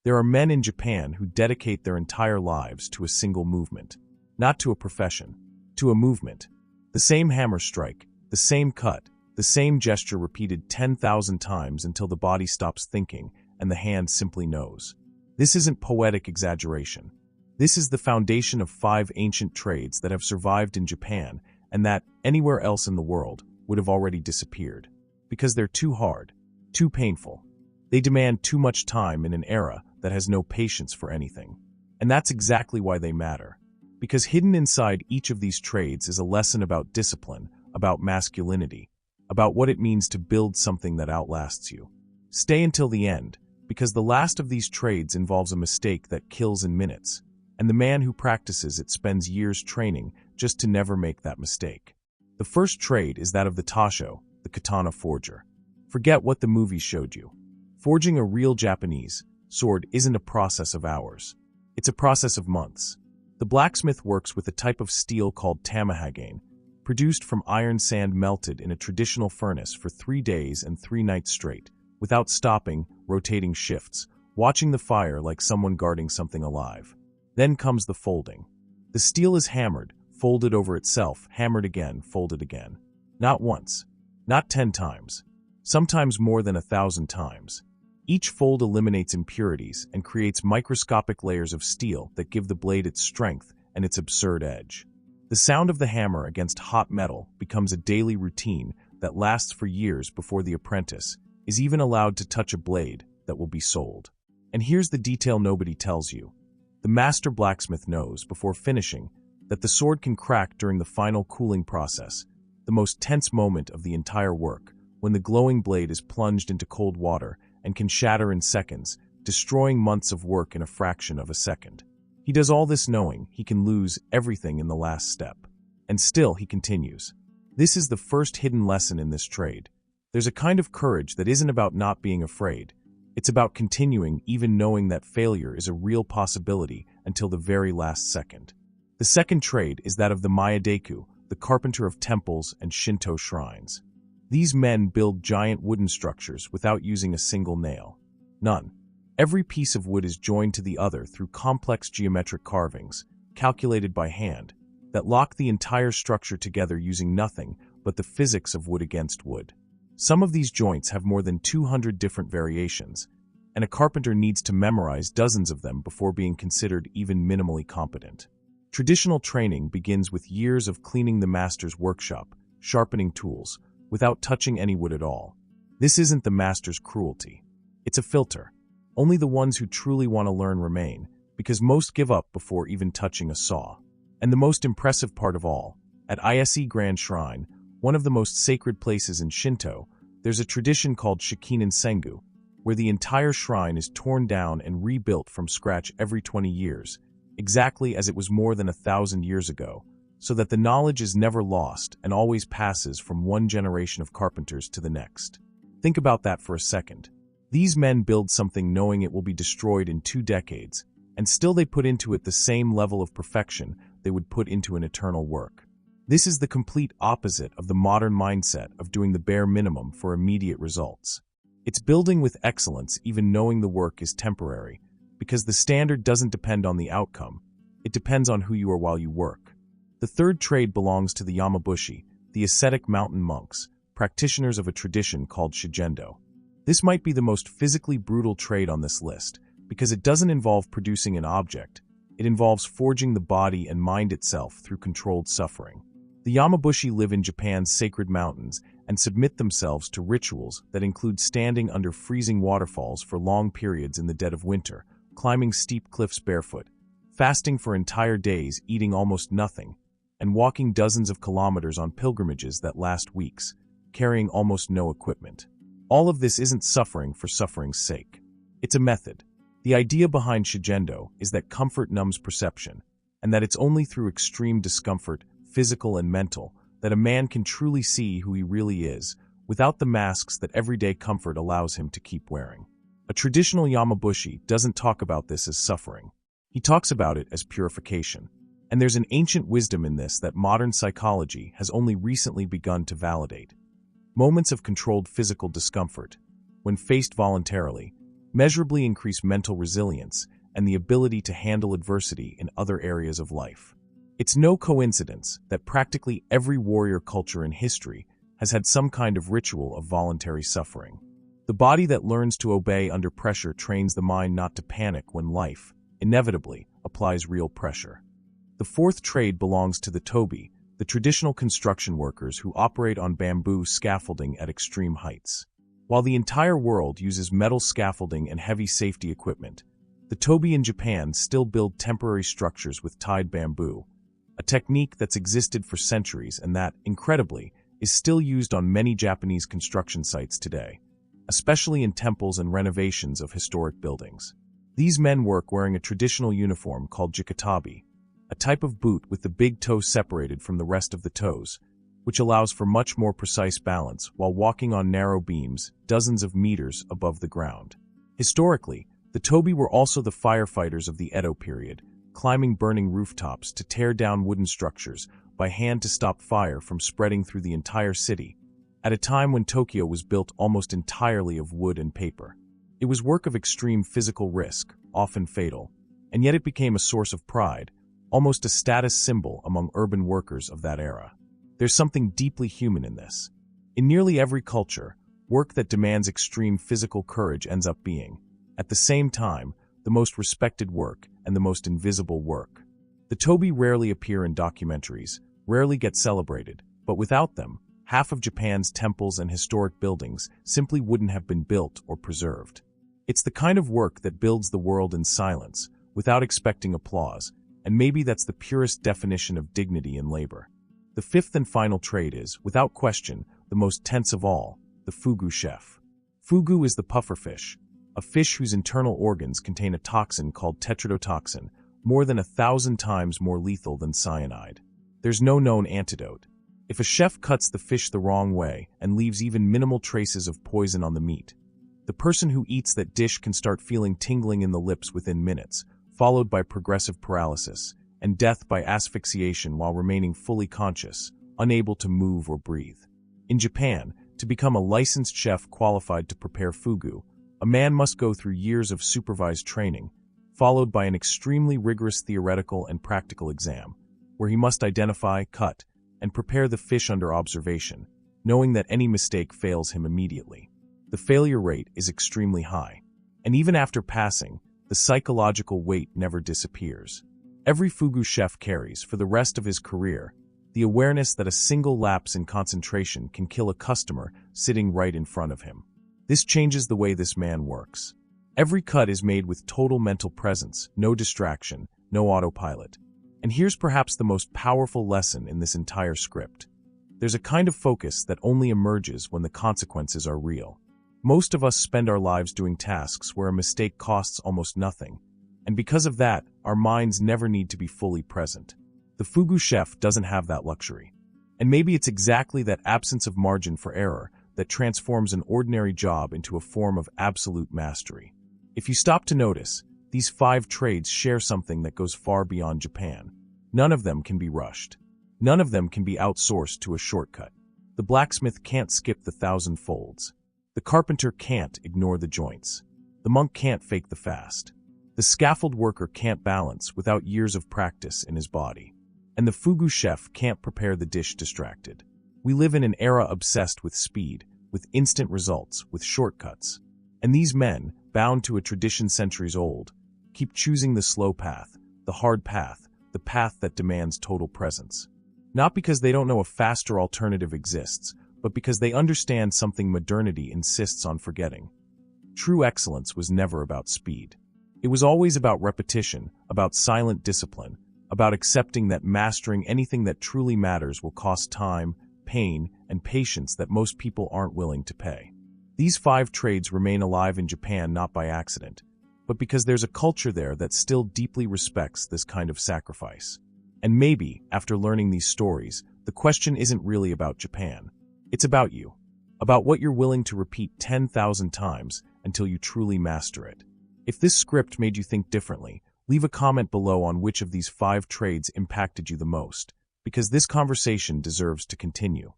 There are men in Japan who dedicate their entire lives to a single movement. Not to a profession, to a movement. The same hammer strike, the same cut, the same gesture repeated 10,000 times until the body stops thinking and the hand simply knows. This isn't poetic exaggeration. This is the foundation of 5 ancient trades that have survived in Japan and that, anywhere else in the world, would have already disappeared. Because they're too hard, too painful. They demand too much time in an era that has no patience for anything. And that's exactly why they matter. Because hidden inside each of these trades is a lesson about discipline, about masculinity, about what it means to build something that outlasts you. Stay until the end, because the last of these trades involves a mistake that kills in minutes, and the man who practices it spends years training just to never make that mistake. The first trade is that of the Tasho, the katana forger. Forget what the movies showed you. Forging a real Japanese sword isn't a process of hours. It's a process of months. The blacksmith works with a type of steel called tamahagane, produced from iron sand melted in a traditional furnace for 3 days and 3 nights straight, without stopping, rotating shifts, watching the fire like someone guarding something alive. Then comes the folding. The steel is hammered, folded over itself, hammered again, folded again. Not once. Not 10 times. Sometimes more than 1,000 times. Each fold eliminates impurities and creates microscopic layers of steel that give the blade its strength and its absurd edge. The sound of the hammer against hot metal becomes a daily routine that lasts for years before the apprentice is even allowed to touch a blade that will be sold. And here's the detail nobody tells you. The master blacksmith knows, before finishing, that the sword can crack during the final cooling process, the most tense moment of the entire work, when the glowing blade is plunged into cold water and can shatter in seconds, destroying months of work in a fraction of a second. He does all this knowing he can lose everything in the last step. And still he continues. This is the first hidden lesson in this trade. There's a kind of courage that isn't about not being afraid. It's about continuing even knowing that failure is a real possibility until the very last second. The second trade is that of the Myadeku, the carpenter of temples and Shinto shrines. These men build giant wooden structures without using a single nail. None. Every piece of wood is joined to the other through complex geometric carvings, calculated by hand, that lock the entire structure together using nothing but the physics of wood against wood. Some of these joints have more than 200 different variations, and a carpenter needs to memorize dozens of them before being considered even minimally competent. Traditional training begins with years of cleaning the master's workshop, sharpening tools, without touching any wood at all. This isn't the master's cruelty. It's a filter. Only the ones who truly want to learn remain, because most give up before even touching a saw. And the most impressive part of all, at Ise Grand Shrine, one of the most sacred places in Shinto, there's a tradition called Shikinen Sengu, where the entire shrine is torn down and rebuilt from scratch every 20 years, exactly as it was more than 1,000 years ago, so that the knowledge is never lost and always passes from one generation of carpenters to the next. Think about that for a second. These men build something knowing it will be destroyed in 2 decades, and still they put into it the same level of perfection they would put into an eternal work. This is the complete opposite of the modern mindset of doing the bare minimum for immediate results. It's building with excellence even knowing the work is temporary, because the standard doesn't depend on the outcome, it depends on who you are while you work. The third trade belongs to the Yamabushi, the ascetic mountain monks, practitioners of a tradition called Shugendo. This might be the most physically brutal trade on this list, because it doesn't involve producing an object, it involves forging the body and mind itself through controlled suffering. The Yamabushi live in Japan's sacred mountains and submit themselves to rituals that include standing under freezing waterfalls for long periods in the dead of winter, climbing steep cliffs barefoot, fasting for entire days, eating almost nothing, and walking dozens of kilometers on pilgrimages that last weeks, carrying almost no equipment. All of this isn't suffering for suffering's sake. It's a method. The idea behind Shugendo is that comfort numbs perception, and that it's only through extreme discomfort, physical and mental, that a man can truly see who he really is, without the masks that everyday comfort allows him to keep wearing. A traditional Yamabushi doesn't talk about this as suffering. He talks about it as purification. And there's an ancient wisdom in this that modern psychology has only recently begun to validate. Moments of controlled physical discomfort, when faced voluntarily, measurably increase mental resilience and the ability to handle adversity in other areas of life. It's no coincidence that practically every warrior culture in history has had some kind of ritual of voluntary suffering. The body that learns to obey under pressure trains the mind not to panic when life, inevitably, applies real pressure. The fourth trade belongs to the Toby, the traditional construction workers who operate on bamboo scaffolding at extreme heights. While the entire world uses metal scaffolding and heavy safety equipment, the Toby in Japan still build temporary structures with tied bamboo, a technique that's existed for centuries and that, incredibly, is still used on many Japanese construction sites today, especially in temples and renovations of historic buildings. These men work wearing a traditional uniform called jikatabi, a type of boot with the big toe separated from the rest of the toes, which allows for much more precise balance while walking on narrow beams dozens of meters above the ground. Historically, the Toby were also the firefighters of the Edo period, climbing burning rooftops to tear down wooden structures by hand to stop fire from spreading through the entire city, at a time when Tokyo was built almost entirely of wood and paper. It was work of extreme physical risk, often fatal, and yet it became a source of pride, almost a status symbol among urban workers of that era. There's something deeply human in this. In nearly every culture, work that demands extreme physical courage ends up being, at the same time, the most respected work and the most invisible work. The Toby rarely appear in documentaries, rarely get celebrated, but without them, half of Japan's temples and historic buildings simply wouldn't have been built or preserved. It's the kind of work that builds the world in silence, without expecting applause, and maybe that's the purest definition of dignity in labor. The fifth and final trade is, without question, the most tense of all, the fugu chef. Fugu is the pufferfish, a fish whose internal organs contain a toxin called tetrodotoxin, more than 1,000 times more lethal than cyanide. There's no known antidote. If a chef cuts the fish the wrong way and leaves even minimal traces of poison on the meat, the person who eats that dish can start feeling tingling in the lips within minutes, followed by progressive paralysis, and death by asphyxiation while remaining fully conscious, unable to move or breathe. In Japan, to become a licensed chef qualified to prepare fugu, a man must go through years of supervised training, followed by an extremely rigorous theoretical and practical exam, where he must identify, cut, and prepare the fish under observation, knowing that any mistake fails him immediately. The failure rate is extremely high, and even after passing, the psychological weight never disappears. Every fugu chef carries, for the rest of his career, the awareness that a single lapse in concentration can kill a customer sitting right in front of him. This changes the way this man works. Every cut is made with total mental presence, no distraction, no autopilot. And here's perhaps the most powerful lesson in this entire script. There's a kind of focus that only emerges when the consequences are real. Most of us spend our lives doing tasks where a mistake costs almost nothing, and because of that, our minds never need to be fully present. The fugu chef doesn't have that luxury. And maybe it's exactly that absence of margin for error that transforms an ordinary job into a form of absolute mastery. If you stop to notice, these 5 trades share something that goes far beyond Japan. None of them can be rushed. None of them can be outsourced to a shortcut. The blacksmith can't skip the 1,000 folds. The carpenter can't ignore the joints. The monk can't fake the fast. The scaffold worker can't balance without years of practice in his body. And the fugu chef can't prepare the dish distracted. We live in an era obsessed with speed, with instant results, with shortcuts. And these men, bound to a tradition centuries old, keep choosing the slow path, the hard path, the path that demands total presence. Not because they don't know a faster alternative exists, but because they understand something modernity insists on forgetting. True excellence was never about speed. It was always about repetition, about silent discipline, about accepting that mastering anything that truly matters will cost time, pain, and patience that most people aren't willing to pay. These 5 trades remain alive in Japan not by accident, but because there's a culture there that still deeply respects this kind of sacrifice. And maybe, after learning these stories, the question isn't really about Japan. It's about you. About what you're willing to repeat 10,000 times until you truly master it. If this script made you think differently, leave a comment below on which of these 5 trades impacted you the most, because this conversation deserves to continue.